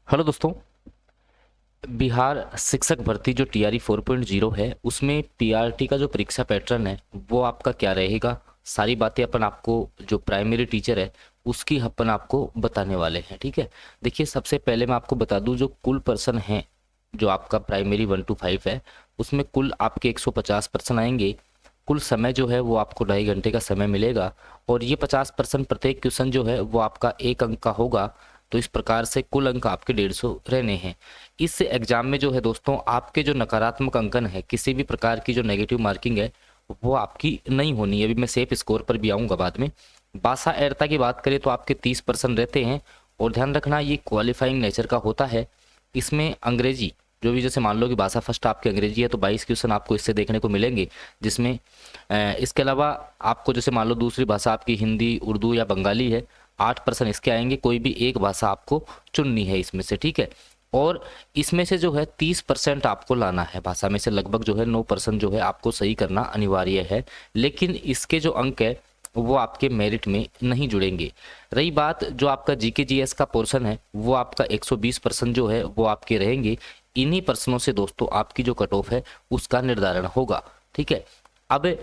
Hello दोस्तों। बिहार शिक्षक भर्ती जो टीआरई 4.0 है उसमें पीआरटी का जो परीक्षा पैटर्न है वो आपका क्या रहेगा, सारी बातें अपन आपको जो प्राइमरी टीचर है उसकी अपन आपको बताने वाले हैं। ठीक है, देखिए सबसे पहले मैं आपको बता दूं जो कुल पर्सन है जो आपका प्राइमरी 1 to 5 है उसमें कुल आपके 150% आएंगे। कुल समय जो है वो आपको 2.5 घंटे का समय मिलेगा और ये 50% प्रत्येक क्वेश्चन जो है वो आपका 1 अंक का होगा। तो इस प्रकार से कुल अंक आपके 150 रहने हैं। इस एग्जाम में जो है दोस्तों आपके जो नकारात्मक अंकन है, किसी भी प्रकार की जो नेगेटिव मार्किंग है वो आपकी नहीं होनी है। अभी मैं सेफ स्कोर पर भी आऊँगा बाद में। भाषा एरता की बात करें तो आपके 30% रहते हैं और ध्यान रखना ये क्वालिफाइंग नेचर का होता है। इसमें अंग्रेजी जो भी, जैसे मान लो कि भाषा फर्स्ट आपकी अंग्रेजी है तो 22 क्वेश्चन आपको इससे देखने को मिलेंगे, जिसमें इसके अलावा आपको जैसे मान लो दूसरी भाषा आपकी हिंदी, उर्दू या बंगाली है, 8% इसके आएंगे। कोई भी एक भाषा आपको चुननी है इसमें से, ठीक है। और इसमें से जो है 30% आपको लाना है, भाषा में से लगभग जो है 9% जो है आपको सही करना अनिवार्य है। लेकिन इसके जो अंक है वो आपके मेरिट में नहीं जुड़ेंगे। रही बात जो आपका जीके जीएस का पोर्शन है वो आपका 120% जो है वो आपके रहेंगे। इन्हीं प्रश्नों से दोस्तों आपकी जो कट ऑफ है उसका निर्धारण होगा, ठीक है। अब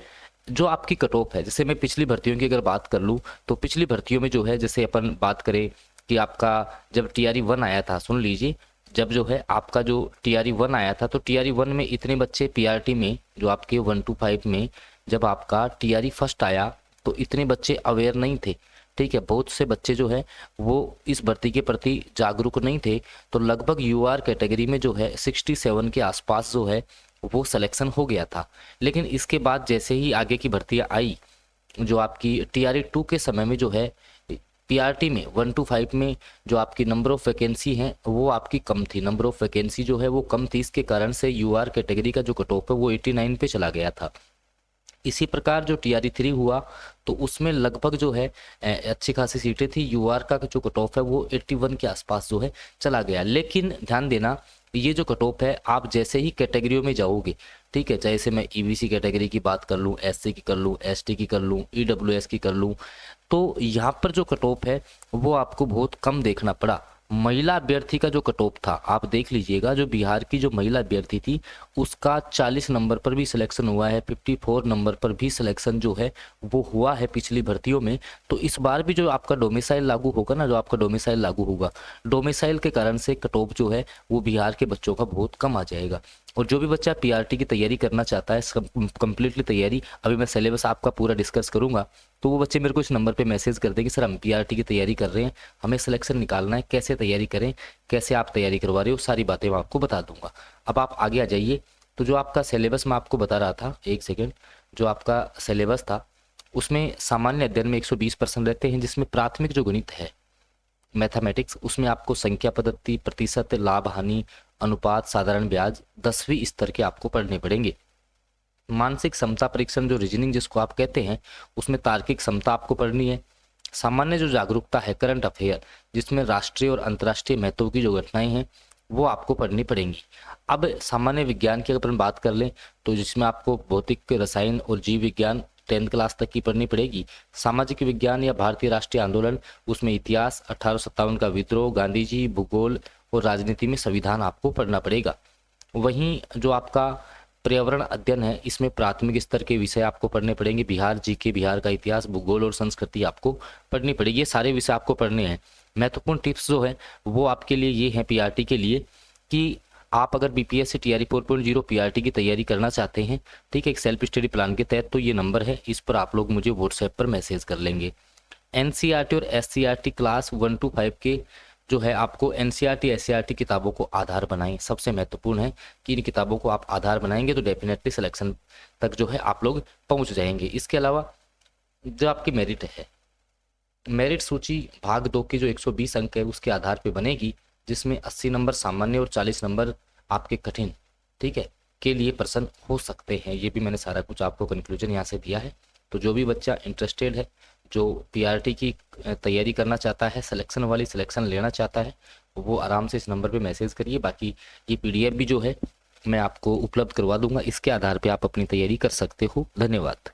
जो आपकी कट ऑफ है, जैसे मैं पिछली भर्तियों की अगर बात कर लूँ तो पिछली भर्तियों में जो है, जैसे अपन बात करें कि आपका जब टीआरई 1 आया था, सुन लीजिए, जब जो है आपका जो टीआरई 1 आया था तो टीआरई 1 में इतने बच्चे पीआरटी में जो आपके 1 to 5 में जब आपका टीआरई फर्स्ट आया तो इतने बच्चे अवेयर नहीं थे, ठीक है। बहुत से बच्चे जो है वो इस भर्ती के प्रति जागरूक नहीं थे। तो लगभग यूआर कैटेगरी में जो है 67 के आसपास जो है वो सिलेक्शन हो गया था। लेकिन इसके बाद जैसे ही आगे की भर्तियां आई, जो आपकी टीआरई 2 के समय में जो है पीआरटी में 1 to 5 में जो आपकी नंबर ऑफ वैकेंसी हैं वो आपकी कम थी, नंबर ऑफ वैकेंसी जो है वो कम थी। इसके कारण से यूआर कैटेगरी का जो कट ऑफ है वो 89 पे चला गया था। इसी प्रकार जो टीआरई 3 हुआ तो उसमें लगभग जो है अच्छी खासी सीटें थी, यूआर का जो कट ऑफ है वो 81 के आसपास जो है चला गया। लेकिन ध्यान देना, ये जो कट ऑफ है आप जैसे ही कैटेगरियों में जाओगे, ठीक है, जैसे मैं ईबीसी कैटेगरी की बात कर लूँ, एससी की कर लूँ, एसटी की कर लूँ, ईडब्ल्यूएस की कर लूँ, तो यहाँ पर जो कट ऑफ है वो आपको बहुत कम देखना पड़ा। महिला अभ्यर्थी का जो कट ऑफ था आप देख लीजिएगा, जो बिहार की जो महिला अभ्यर्थी थी उसका 40 नंबर पर भी सिलेक्शन हुआ है, 54 नंबर पर भी सिलेक्शन जो है वो हुआ है पिछली भर्तियों में। तो इस बार भी जो आपका डोमिसाइल लागू होगा ना, जो आपका डोमिसाइल लागू होगा, डोमिसाइल के कारण से कट ऑफ जो है वो बिहार के बच्चों का बहुत कम आ जाएगा। और जो भी बच्चा पीआरटी की तैयारी करना चाहता है, कंप्लीटली तैयारी, अभी मैं सिलेबस आपका पूरा डिस्कस करूंगा, तो वो बच्चे मेरे को इस नंबर पे मैसेज कर दें कि सर हम पीआरटी की तैयारी कर रहे हैं, हमें सिलेक्शन निकालना है, कैसे तैयारी करें, कैसे आप तैयारी करवा रहे हो, सारी बातें मैं आपको बता दूंगा। अब आप आगे आ जाइए। तो जो आपका सिलेबस मैं आपको बता रहा था, एक सेकेंड, जो आपका सिलेबस था उसमें सामान्य अध्ययन में 120% रहते हैं, जिसमें प्राथमिक जो गणित है, मैथमेटिक्स, उसमें आपको संख्या पद्धति, प्रतिशत, लाभ हानि अनुपात, साधारण ब्याज 10वीं स्तर के आपको पढ़ने पड़ेंगे। मानसिक क्षमता परीक्षण जो रीजनिंग जिसको आप कहते हैं, उसमें तार्किक क्षमता आपको पढ़नी है। सामान्य जो जागरूकता है, करंट अफेयर, जिसमें राष्ट्रीय और अंतर्राष्ट्रीय महत्व की जो घटनाएं हैं वो आपको पढ़नी पड़ेंगी। अब सामान्य विज्ञान की अगर अपन बात कर लें तो जिसमें आपको भौतिक, रसायन और जीव विज्ञान 10th क्लास तक की पढ़नी पड़ेगी। सामाजिक विज्ञान या भारतीय राष्ट्रीय आंदोलन, उसमें इतिहास, 1857 का विद्रोह, गांधी जी, भूगोल और राजनीति में संविधान आपको पढ़ना पड़ेगा। वहीं जो आपका पर्यावरण अध्ययन है, इसमें प्राथमिक स्तर के विषय आपको पढ़ने पड़ेंगे। बिहार जीके, बिहार का इतिहास, भूगोल और संस्कृति आपको पढ़नी पड़ेगी। ये सारे विषय आपको पढ़ने हैं। महत्वपूर्ण टिप्स जो है वो आपके लिए ये हैं पीआरटी के लिए, कि आप अगर बीपीएससी टीआरई 4.0 पीआरटी की तैयारी करना चाहते हैं, ठीक है, एक सेल्फ स्टडी प्लान के तहत, तो ये नंबर है, इस पर आप लोग मुझे व्हाट्सएप पर मैसेज कर लेंगे। एनसीईआरटी और एससीईआरटी क्लास 1 to 5 के जो है आपको एनसीईआरटी एससीईआरटी किताबों को आधार बनाएं। सबसे महत्वपूर्ण है कि इन किताबों को आप आधार बनाएंगे तो डेफिनेटली सिलेक्शन तक जो है आप लोग पहुंच जाएंगे। इसके अलावा जो आपकी मेरिट है, मेरिट सूची भाग 2 की जो 120 अंक है उसके आधार पे बनेगी, जिसमें 80 नंबर सामान्य और 40 नंबर आपके कठिन, ठीक है, के लिए पर्सन हो सकते हैं। ये भी मैंने सारा कुछ आपको कंक्लूजन यहाँ से दिया है। तो जो भी बच्चा इंटरेस्टेड है, जो पीआरटी की तैयारी करना चाहता है, सिलेक्शन वाली सिलेक्शन लेना चाहता है, वो आराम से इस नंबर पे मैसेज करिए। बाकी ये पीडीएफ भी जो है मैं आपको उपलब्ध करवा दूंगा, इसके आधार पे आप अपनी तैयारी कर सकते हो। धन्यवाद।